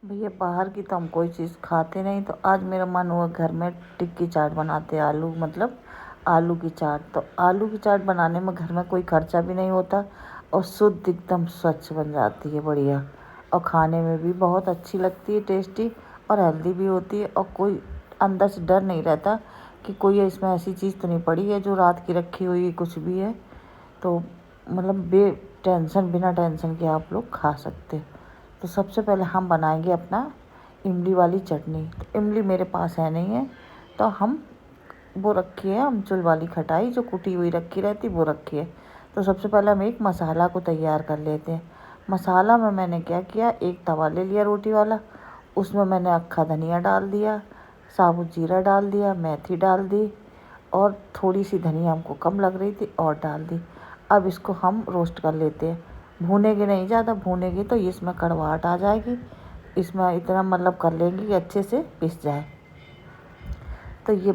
भैया बाहर की तो हम कोई चीज़ खाते नहीं, तो आज मेरा मन हुआ घर में टिक्की चाट बनाते। आलू की चाट। तो आलू की चाट बनाने में घर में कोई खर्चा भी नहीं होता और शुद्ध एकदम स्वच्छ बन जाती है, बढ़िया। और खाने में भी बहुत अच्छी लगती है, टेस्टी और हेल्दी भी होती है। और कोई अंदर से डर नहीं रहता कि कोई इसमें ऐसी चीज़ तो नहीं पड़ी है जो रात की रखी हुई कुछ भी है। तो मतलब बिना टेंशन के आप लोग खा सकते। तो सबसे पहले हम बनाएंगे अपना इमली वाली चटनी। तो इमली मेरे पास है नहीं है, तो हम वो रखी है अमचूर वाली खटाई, जो कुटी हुई रखी रहती वो रखी है। तो सबसे पहले हम एक मसाला को तैयार कर लेते हैं। मसाला में मैंने क्या किया, एक तवा ले लिया रोटी वाला, उसमें मैंने अक्खा धनिया डाल दिया, साबुत जीरा डाल दिया, मेथी डाल दी और थोड़ी सी धनिया हमको कम लग रही थी और डाल दी। अब इसको हम रोस्ट कर लेते हैं। भूनेंगे नहीं, ज़्यादा भूनेंगे तो इसमें कड़वाहट आ जाएगी। इसमें इतना मतलब कर लेंगे कि अच्छे से पिस जाए। तो ये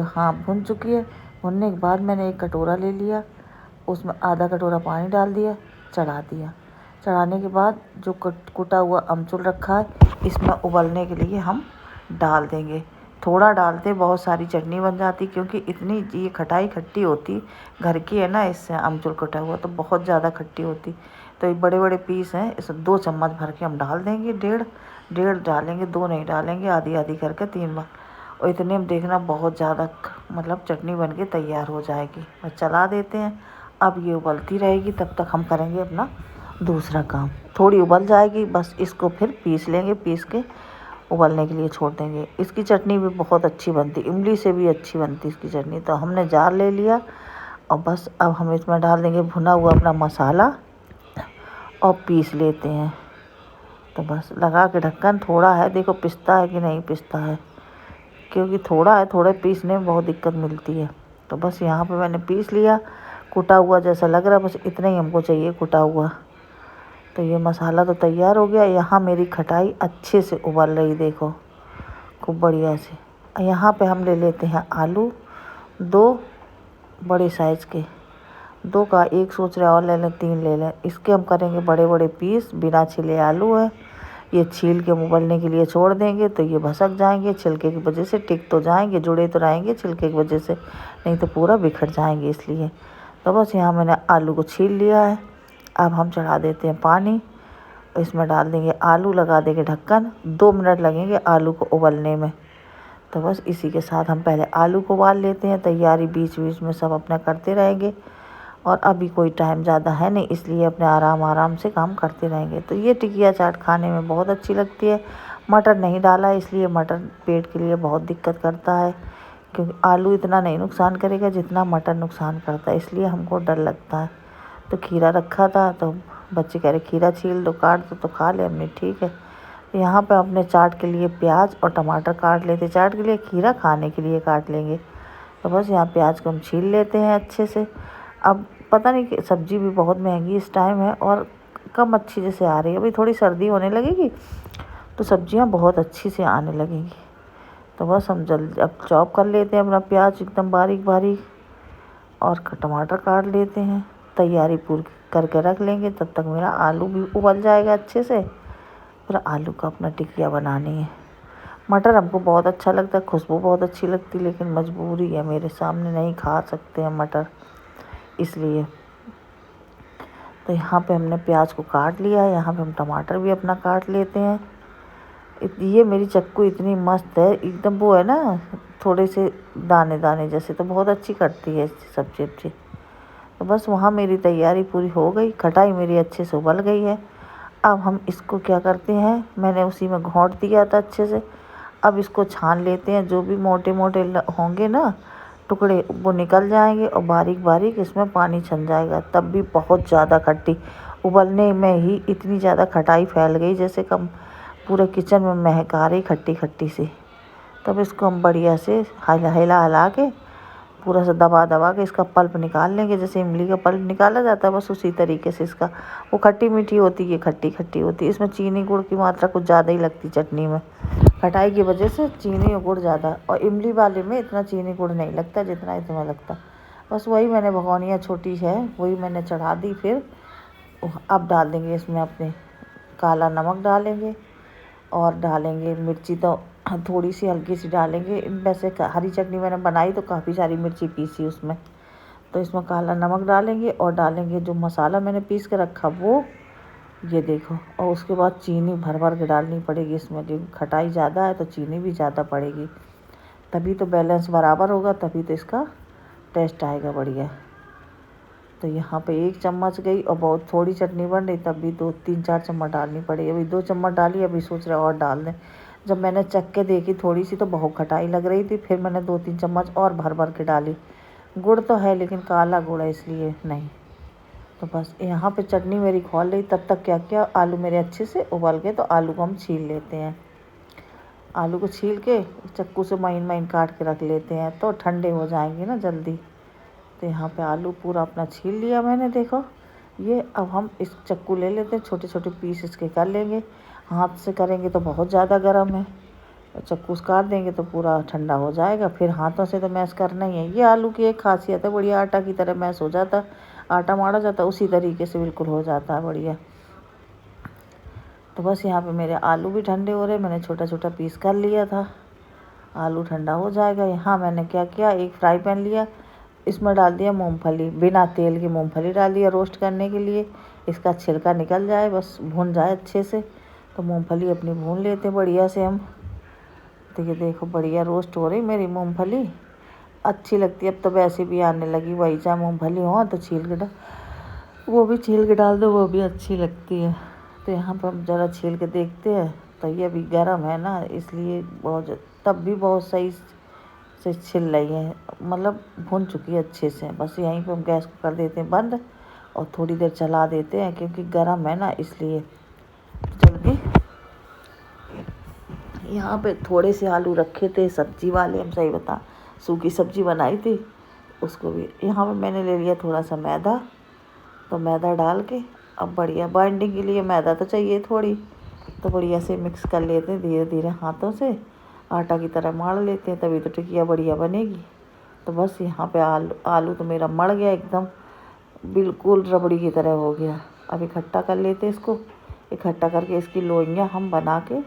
हाँ भुन चुकी है। भुनने के बाद मैंने एक कटोरा ले लिया, उसमें आधा कटोरा पानी डाल दिया, चढ़ा दिया। चढ़ाने के बाद जो कुटा हुआ अमचूर रखा है, इसमें उबलने के लिए हम डाल देंगे। थोड़ा डालते, बहुत सारी चटनी बन जाती, क्योंकि इतनी ये खटाई खट्टी होती घर की है ना, इससे अमचूर कटा हुआ तो बहुत ज़्यादा खट्टी होती। तो ये बड़े बड़े पीस हैं, इसे 2 चम्मच भर के हम डाल देंगे। डेढ़ डालेंगे, 2 नहीं डालेंगे, आधी आधी करके 3 बार। और इतने में देखना बहुत ज़्यादा मतलब चटनी बन के तैयार हो जाएगी। बस चला देते हैं। अब ये उबलती रहेगी, तब तक हम करेंगे अपना दूसरा काम। थोड़ी उबल जाएगी, बस इसको फिर पीस लेंगे, पीस के उबलने के लिए छोड़ देंगे। इसकी चटनी भी बहुत अच्छी बनती, इमली से भी अच्छी बनती इसकी चटनी। तो हमने जार ले लिया और बस अब हम इसमें डाल देंगे भुना हुआ अपना मसाला और पीस लेते हैं। तो बस लगा के ढक्कन, थोड़ा है, देखो पिसता है कि नहीं पिसता है, क्योंकि थोड़ा है, थोड़े पीसने में बहुत दिक्कत मिलती है। तो बस यहाँ पे मैंने पीस लिया, कुटा हुआ जैसा लग रहा है, बस इतना ही हमको चाहिए कुटा हुआ। तो ये मसाला तो तैयार हो गया। यहाँ मेरी खटाई अच्छे से उबल रही, देखो खूब बढ़िया से। यहाँ पे हम ले लेते हैं आलू, 2 बड़े साइज़ के, 2 का एक सोच रहे और ले लें, 3 ले लें। इसके हम करेंगे बड़े बड़े पीस, बिना छिले आलू है। ये छील के उबलने के लिए छोड़ देंगे तो ये भसक जाएंगे, छिलके की वजह से टिक तो जाएंगे, जुड़े तो रहेंगे छिलके की वजह से, नहीं तो पूरा बिखर जाएंगे इसलिए। तो बस यहाँ मैंने आलू को छील लिया है। अब हम चढ़ा देते हैं पानी, इसमें डाल देंगे आलू, लगा देंगे ढक्कन। 2 मिनट लगेंगे आलू को उबलने में। तो बस इसी के साथ हम पहले आलू को उबाल लेते हैं। तैयारी बीच बीच में सब अपना करते रहेंगे। और अभी कोई टाइम ज़्यादा है नहीं, इसलिए अपने आराम से काम करते रहेंगे। तो ये टिकिया चाट खाने में बहुत अच्छी लगती है। मटर नहीं डाला है, इसलिए मटर पेट के लिए बहुत दिक्कत करता है, क्योंकि आलू इतना नहीं नुकसान करेगा जितना मटर नुकसान करता है, इसलिए हमको डर लगता है। तो खीरा रखा था, तो बच्चे कह रहे खीरा छील दो, काट दो, तो खा ले हमने, ठीक है। यहाँ पे अपने चाट के लिए प्याज और टमाटर काट लेते, चाट के लिए, खीरा खाने के लिए काट लेंगे। तो बस यहाँ प्याज को हम छील लेते हैं अच्छे से। अब पता नहीं कि सब्ज़ी भी बहुत महंगी इस टाइम है और कम अच्छी जैसे आ रही है। अभी थोड़ी सर्दी होने लगेगी तो सब्जियाँ बहुत अच्छी से आने लगेंगी। तो बस हम जल्दी अब चॉप कर लेते हैं अपना प्याज एकदम बारीक बारीक, और टमाटर काट लेते हैं। तैयारी पूरी करके रख लेंगे, तब तक मेरा आलू भी उबल जाएगा अच्छे से। फिर आलू का अपना टिकिया बनानी है। मटर हमको बहुत अच्छा लगता है, खुशबू बहुत अच्छी लगती, लेकिन मजबूरी है, मेरे सामने नहीं खा सकते हैं मटर, इसलिए। तो यहाँ पे हमने प्याज को काट लिया है। यहाँ पे हम टमाटर भी अपना काट लेते हैं। ये मेरी चक्कू इतनी मस्त है, एकदम वो है ना, थोड़े से दाने दाने जैसे, तो बहुत अच्छी कटती है सब्जी अच्छी। तो बस वहाँ मेरी तैयारी पूरी हो गई, खटाई मेरी अच्छे से उबल गई है। अब हम इसको क्या करते हैं, मैंने उसी में घोंट दिया था अच्छे से। अब इसको छान लेते हैं, जो भी मोटे मोटे होंगे ना टुकड़े, वो निकल जाएंगे और बारीक बारीक इसमें पानी छन जाएगा। तब भी बहुत ज़्यादा खट्टी, उबलने में ही इतनी ज़्यादा खटाई फैल गई जैसे कम पूरे किचन में महक आ रही खट्टी खट्टी सी। तब इसको हम बढ़िया से हिला के, पूरा सा दबा दबा के इसका पल्प निकाल लेंगे, जैसे इमली का पल्प निकाला जाता है, बस उसी तरीके से इसका। वो खट्टी मीठी होती है, ये खट्टी खट्टी होती है। इसमें चीनी गुड़ की मात्रा कुछ ज़्यादा ही लगती चटनी में, खटाई की वजह से चीनी और गुड़ ज़्यादा, और इमली वाले में इतना चीनी गुड़ नहीं लगता जितना इसमें लगता। बस वही मैंने भगोनिया छोटी है, वही मैंने चढ़ा दी। फिर अब डाल देंगे इसमें अपने काला नमक डालेंगे, और डालेंगे मिर्ची तो थोड़ी सी हल्की सी डालेंगे। वैसे हरी चटनी मैंने बनाई तो काफ़ी सारी मिर्ची पीसी उसमें, तो इसमें काला नमक डालेंगे और डालेंगे जो मसाला मैंने पीस के रखा वो, ये देखो। और उसके बाद चीनी भर भर के डालनी पड़ेगी इसमें, क्योंकि खटाई ज़्यादा है तो चीनी भी ज़्यादा पड़ेगी, तभी तो बैलेंस बराबर होगा, तभी तो इसका टेस्ट आएगा बढ़िया। तो यहाँ पे 1 चम्मच गई और बहुत थोड़ी चटनी बन रही, तब भी 2-3-4 चम्मच डालनी पड़ेगी। अभी 2 चम्मच डाली, अभी सोच रहे और डाल दें। जब मैंने चख के देखी थोड़ी सी तो बहुत खटाई लग रही थी, फिर मैंने 2-3 चम्मच और भर भर के डाली। गुड़ तो है लेकिन काला गुड़ है इसलिए नहीं। तो बस यहाँ पे चटनी मेरी खौल रही, तब तक क्या किया, आलू मेरे अच्छे से उबल गए तो आलू को हम छील लेते हैं। आलू को छील के चक्कू से महीन महीन काट के रख लेते हैं, तो ठंडे हो जाएंगे ना जल्दी। तो यहाँ पे आलू पूरा अपना छील लिया मैंने, देखो ये। अब हम इस चक्कू ले लेते हैं, छोटे छोटे पीस इसके कर लेंगे। हाथ से करेंगे तो बहुत ज़्यादा गर्म है, चक्कू से काट देंगे तो पूरा ठंडा हो जाएगा। फिर हाथों से तो मैश करना ही है। ये आलू की एक खासियत है, बढ़िया आटा की तरह मैश हो जाता, आटा माड़ा जाता उसी तरीके से बिल्कुल हो जाता है बढ़िया। तो बस यहाँ पे मेरे आलू भी ठंडे हो रहे, मैंने छोटा छोटा पीस कर लिया था। आलू ठंडा हो जाएगा। यहाँ मैंने क्या किया, एक फ्राई पैन लिया, इसमें डाल दिया मूंगफली, बिना तेल की मूंगफली डाल दिया रोस्ट करने के लिए, इसका छिलका निकल जाए, बस भून जाए अच्छे से। तो मूंगफली अपनी भून लेते बढ़िया से हम। तो ये देखो बढ़िया रोस्ट हो रही मेरी मूंगफली, अच्छी लगती है। अब तो वैसे भी आने लगी, वही चाहे मूंगफली हो तो छील के वो भी छील के डाल दो, वो भी अच्छी लगती है। तो यहाँ पर हम ज़रा छील के देखते हैं, तो ये अभी गर्म है ना, इसलिए तब भी बहुत सही से छिल रही है, मतलब भुन चुकी है अच्छे से। बस यहीं पे हम गैस को कर देते हैं बंद और थोड़ी देर चला देते हैं, क्योंकि गर्म है ना इसलिए जल्दी। यहाँ पे थोड़े से आलू रखे थे सब्जी वाले, हम सही बता सूखी सब्जी बनाई थी उसको भी। यहाँ पे मैंने ले लिया थोड़ा सा मैदा, तो मैदा डाल के अब बढ़िया बाइंडिंग के लिए मैदा तो चाहिए थोड़ी, तो बढ़िया से मिक्स कर लेते हैं धीरे धीरे हाथों से, आटा की तरह माड़ लेते हैं, तभी तो टिकिया बढ़िया बनेगी। तो बस यहाँ पे आलू तो मेरा मड़ गया एकदम, बिल्कुल रबड़ी की तरह हो गया। अब इकट्ठा कर लेते इसको, इकट्ठा करके इसकी लोइयाँ हम बना के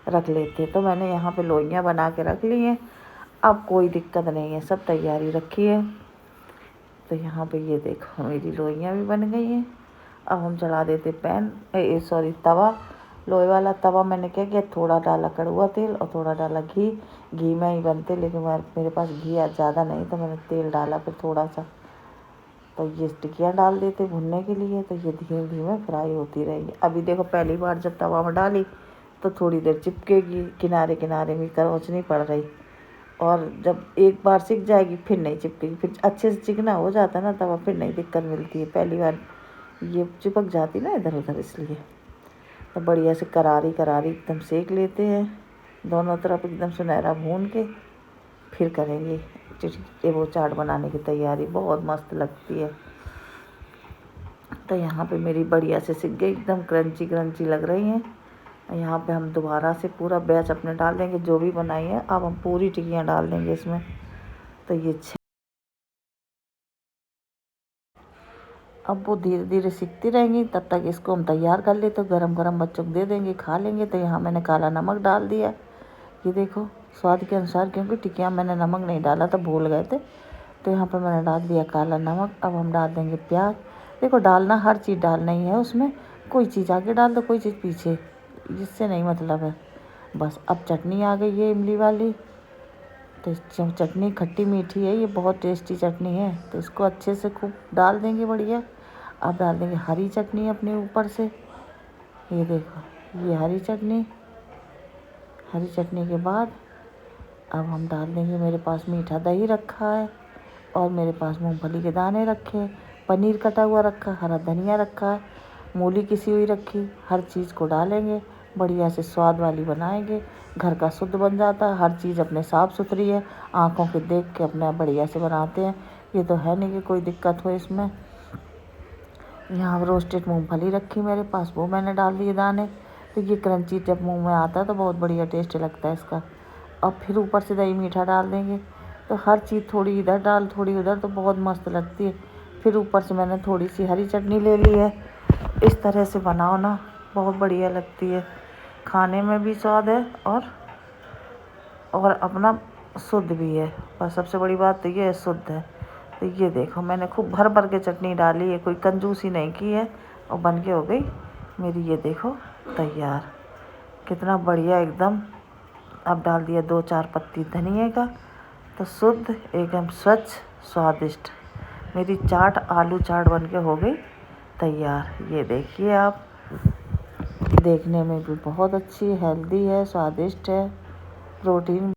रख लेते। तो मैंने यहाँ पे लोइयाँ बना के रख ली हैं, अब कोई दिक्कत नहीं है, सब तैयारी रखी है। तो यहाँ पे ये देखो मेरी लोइयाँ भी बन गई हैं। अब हम चढ़ा देते तवा, लोहे वाला तवा। मैंने क्या किया, थोड़ा डाला कड़वा तेल और थोड़ा डाला घी। घी में ही बनते, लेकिन मेरे पास घी ज़्यादा नहीं, तो मैंने तेल डाला फिर थोड़ा सा। तो ये टिकियाँ डाल देते भुनने के लिए, तो ये धीरे धीरे फ्राई होती रहेगी। अभी देखो पहली बार जब तवा में डाली तो थोड़ी देर चिपकेगी, किनारे किनारे में खरोंचनी पड़ रही, और जब एक बार सिक जाएगी फिर नहीं चिपकेगी, फिर अच्छे से चिकना हो जाता है ना तवा, फिर नहीं दिक्कत मिलती है। पहली बार ये चिपक जाती ना इधर उधर, इसलिए। तो बढ़िया से करारी करारी एकदम सेक लेते हैं, दोनों तरफ एकदम सुनहरा भून के, फिर करेंगे वो चाट बनाने की तैयारी, बहुत मस्त लगती है। तो यहाँ पे मेरी बढ़िया से सिक गई, एकदम क्रंची क्रंची लग रही हैं। यहाँ पे हम दोबारा से पूरा बैच अपने डाल देंगे जो भी बनाई है, अब हम पूरी टिक्कियाँ डाल देंगे इसमें। तो ये अब वो धीरे धीरे सीखती रहेंगी, तब तक इसको हम तैयार कर लेते, गरम गरम बच्चों को दे देंगे, खा लेंगे। तो यहाँ मैंने काला नमक डाल दिया, ये देखो स्वाद के अनुसार, क्योंकि टिकिया मैंने नमक नहीं डाला था, भूल गए थे। तो यहाँ पर मैंने डाल दिया काला नमक। अब हम डाल देंगे प्याज। देखो डालना हर चीज़ डालना ही है उसमें, कोई चीज़ आगे डाल दो कोई चीज़ पीछे, जिससे नहीं मतलब है। बस अब चटनी आ गई है इमली वाली, तो चटनी खट्टी मीठी है, ये बहुत टेस्टी चटनी है। तो इसको अच्छे से खूब डाल देंगे बढ़िया। अब डाल देंगे हरी चटनी अपने ऊपर से, ये देखो ये हरी चटनी। हरी चटनी के बाद अब हम डाल देंगे, मेरे पास मीठा दही रखा है और मेरे पास मूंगफली के दाने रखे, पनीर कटा हुआ रखा, हरा धनिया रखा है, मूली किसी हुई रखी। हर चीज़ को डालेंगे, बढ़िया से स्वाद वाली बनाएंगे, घर का शुद्ध बन जाता है। हर चीज़ अपने साफ़ सुथरी है, आँखों के देख के अपना बढ़िया से बनाते हैं। ये तो है नहीं कि कोई दिक्कत हो इसमें। यहाँ रोस्टेड मूंगफली रखी मेरे पास, वो मैंने डाल दिए दाने। तो ये क्रंची जब मुंह में आता है तो बहुत बढ़िया टेस्ट लगता है इसका। अब फिर ऊपर से दही मीठा डाल देंगे, तो हर चीज़ थोड़ी इधर डाल थोड़ी उधर, तो बहुत मस्त लगती है। फिर ऊपर से मैंने थोड़ी सी हरी चटनी ले ली है। इस तरह से बनाओ ना, बहुत बढ़िया लगती है। खाने में भी स्वाद है और अपना शुद्ध भी है। बस सबसे बड़ी बात तो ये है, शुद्ध है। तो ये देखो मैंने खूब भर भर के चटनी डाली है, कोई कंजूसी नहीं की है, और बन के हो गई मेरी, ये देखो तैयार। कितना बढ़िया एकदम। अब डाल दिया 2-4 पत्ती धनिया का। तो शुद्ध एकदम स्वच्छ स्वादिष्ट मेरी चाट, आलू चाट बन के हो गई तैयार। ये देखिए आप, देखने में भी बहुत अच्छी, हेल्दी है, स्वादिष्ट है, प्रोटीन